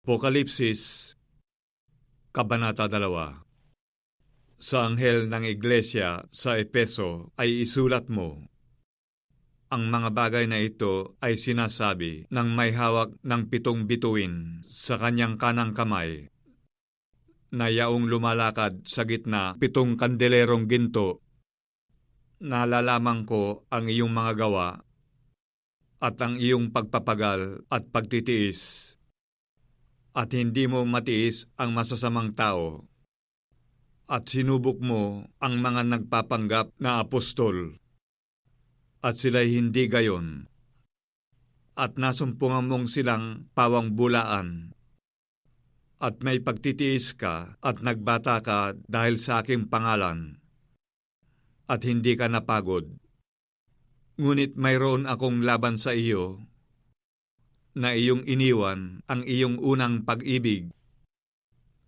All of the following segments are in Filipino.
Apokalipsis, Kabanata 2. Sa anghel ng iglesia sa Epeso ay isulat mo, ang mga bagay na ito ay sinasabi ng may hawak ng 7 bituin sa kanyang kanang kamay, na yaong lumalakad sa gitna 7 kandelerong ginto. Nalalaman ko ang iyong mga gawa at ang iyong pagpapagal at pagtitiis, at hindi mo matiis ang masasamang tao, at sinubok mo ang mga nagpapanggap na apostol, at sila'y hindi gayon, at nasumpungan mong silang pawang bulaan, at may pagtitiis ka at nagbata ka dahil sa aking pangalan, at hindi ka napagod. Ngunit mayroon akong laban sa iyo, na iyong iniwan ang iyong unang pag-ibig.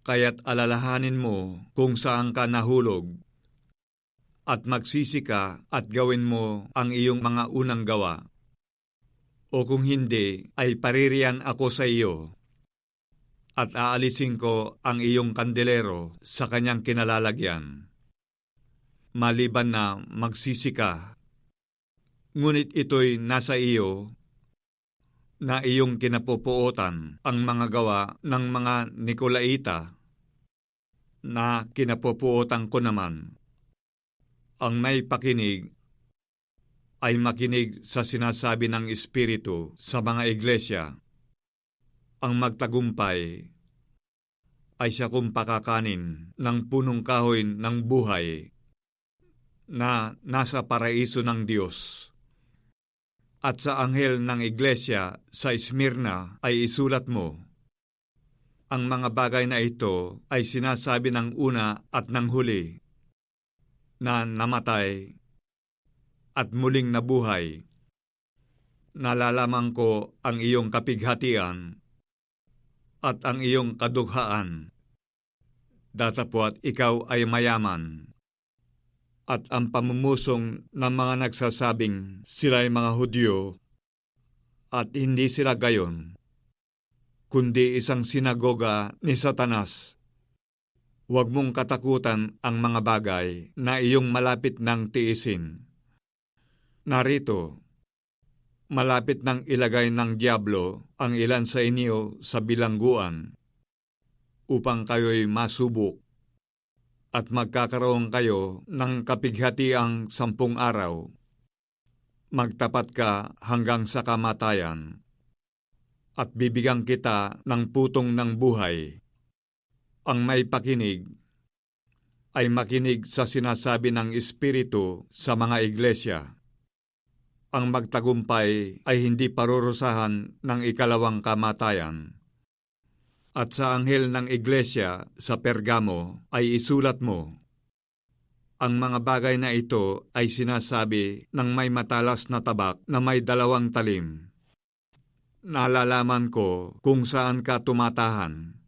Kaya't alalahanin mo kung saan ka nahulog, at magsisi ka at gawin mo ang iyong mga unang gawa. O kung hindi, ay paririyan ako sa iyo, at aalisin ko ang iyong kandelero sa kanyang kinalalagyan. Maliban na magsisi ka, ngunit ito'y nasa iyo, na iyong kinapupuotan ang mga gawa ng mga Nikolaita, na kinapupuotan ko naman. Ang may pakinig ay makinig sa sinasabi ng Espiritu sa mga iglesia. Ang magtagumpay ay siya kung pakakanin ng punong kahoy ng buhay na nasa paraiso ng Diyos. At sa anghel ng iglesia sa Esmirna ay isulat mo, ang mga bagay na ito ay sinasabi ng una at ng huli, na namatay at muling nabuhay. Nalalaman ko ang iyong kapighatian at ang iyong kadughaan. Datapwat ikaw ay mayaman, at ang pamumusong ng mga nagsasabing sila'y mga Hudyo, at hindi sila gayon, kundi isang sinagoga ni Satanas. Huwag mong katakutan ang mga bagay na iyong malapit ng tiisin. Narito, malapit nang ilagay ng diablo ang ilan sa inyo sa bilangguan, upang kayo'y masubok, at magkakaroon kayo ng kapighatiang 10 araw. Magtapat ka hanggang sa kamatayan, at bibigyan kita ng putong ng buhay. Ang may pakinig ay makinig sa sinasabi ng Espiritu sa mga iglesia. Ang magtagumpay ay hindi parurusahan ng ikalawang kamatayan. At sa anghel ng iglesia sa Pergamo ay isulat mo, ang mga bagay na ito ay sinasabi ng may matalas na tabak na may 2 talim. Nalalaman ko kung saan ka tumatahan,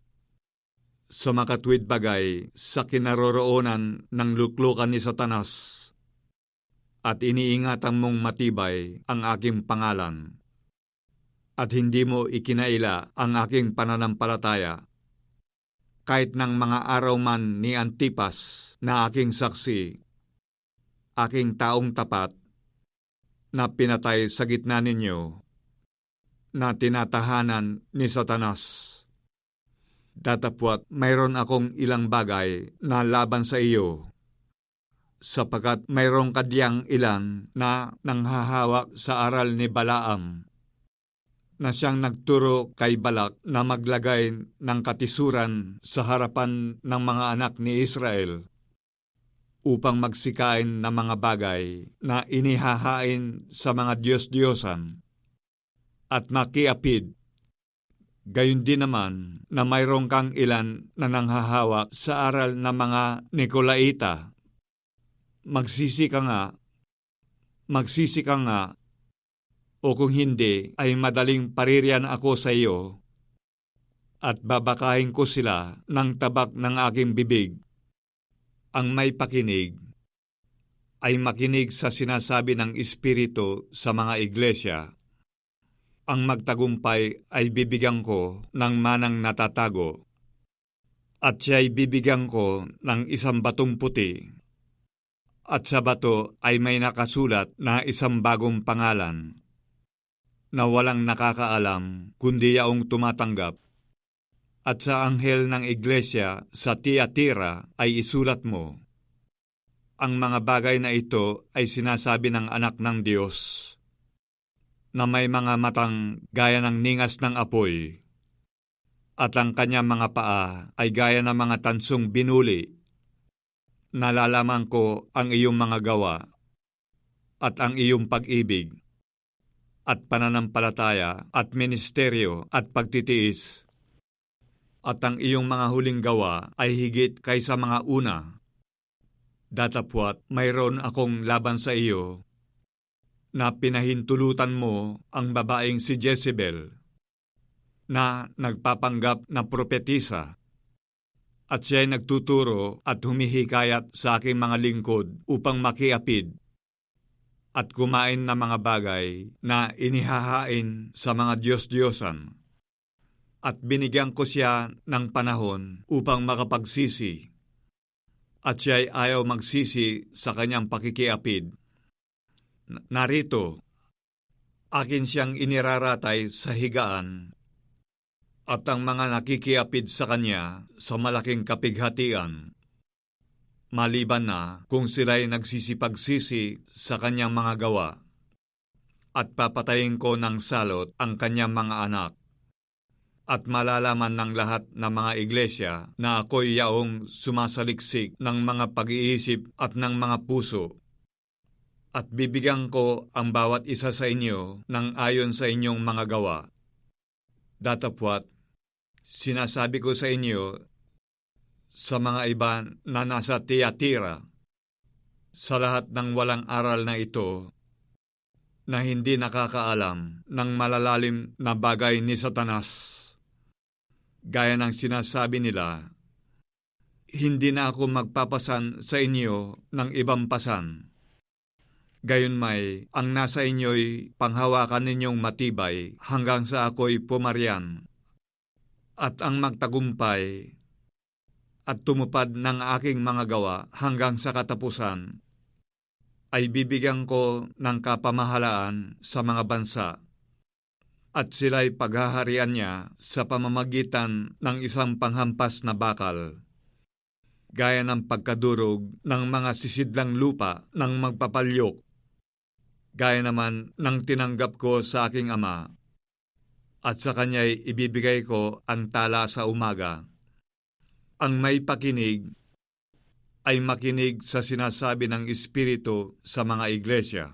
sa makatwid bagay sa kinaroroonan ng luklukan ni Satanas, at iniingatan mong matibay ang aking pangalan, at hindi mo ikinaila ang aking pananampalataya, kahit ng mga araw man ni Antipas na aking saksi, aking taong tapat, na pinatay sa gitna ninyo, na tinatahanan ni Satanas. Datapwat mayroon akong ilang bagay na laban sa iyo, sapagkat mayroong kadyang ilan na nanghahawak sa aral ni Balaam, na siyang nagturo kay Balak na maglagay ng katisuran sa harapan ng mga anak ni Israel, upang magsikain ng mga bagay na inihahain sa mga Diyos-Diyosan, at makiapid. Gayon din naman na mayroong kang ilan na nanghahawak sa aral ng mga Nikolaita. Magsisi ka nga, o kung hindi ay madaling paririyan ako sa iyo, at babakahin ko sila ng tabak ng aking bibig. Ang may pakinig ay makinig sa sinasabi ng Espiritu sa mga iglesia. Ang magtagumpay ay bibigyan ko ng manang natatago, at siya'y bibigyan ko ng isang batong puti, at sa bato ay may nakasulat na isang bagong pangalan, na walang nakakaalam kundi yaong tumatanggap. At sa anghel ng iglesia sa Tiatira ay isulat mo, ang mga bagay na ito ay sinasabi ng anak ng Diyos, na may mga matang gaya ng ningas ng apoy, at ang kanyang mga paa ay gaya ng mga tansong binuli. Nalalaman ko ang iyong mga gawa, at ang iyong pag-ibig, at pananampalataya, at ministeryo, at pagtitiis, at ang iyong mga huling gawa ay higit kaysa mga una. Datapwat mayroon akong laban sa iyo, na pinahintulutan mo ang babaeng si Jezebel, na nagpapanggap na propetisa, at siya'y nagtuturo at humihikayat sa aking mga lingkod upang makiapid at kumain ng mga bagay na inihahain sa mga Diyos-Diyosan. At binigyan ko siya ng panahon upang makapagsisi, at siya'y ayaw magsisi sa kanyang pakikiapid. Narito, akin siyang iniraratay sa higaan, at ang mga nakikiapid sa kanya sa malaking kapighatian, maliban na kung sila'y nagsisipagsisi sa kanyang mga gawa, at papatayin ko ng salot ang kanyang mga anak. At malalaman ng lahat ng mga iglesia na ako'y yaong sumasaliksik ng mga pag-iisip at ng mga puso. At bibigyan ko ang bawat isa sa inyo ng ayon sa inyong mga gawa. Datapwat, sinasabi ko sa inyo, sa mga iba na nasa Tiatira, sa lahat ng walang aral na ito, na hindi nakakaalam ng malalalim na bagay ni Satanas, gaya ng sinasabi nila, hindi na ako magpapasan sa inyo ng ibang pasan. Gayunmay, ang nasa inyo'y panghawakan ninyong matibay hanggang sa ako'y pumarian. At ang magtagumpay at tumupad ng aking mga gawa hanggang sa katapusan, ay bibigyan ko ng kapamahalaan sa mga bansa, at sila'y paghaharian niya sa pamamagitan ng isang panghampas na bakal, gaya ng pagkadurog ng mga sisidlang lupa ng magpapalyok, gaya naman ng tinanggap ko sa aking ama, at sa kanya'y ibibigay ko ang tala sa umaga. Ang may pakinig ay makinig sa sinasabi ng Espiritu sa mga iglesia.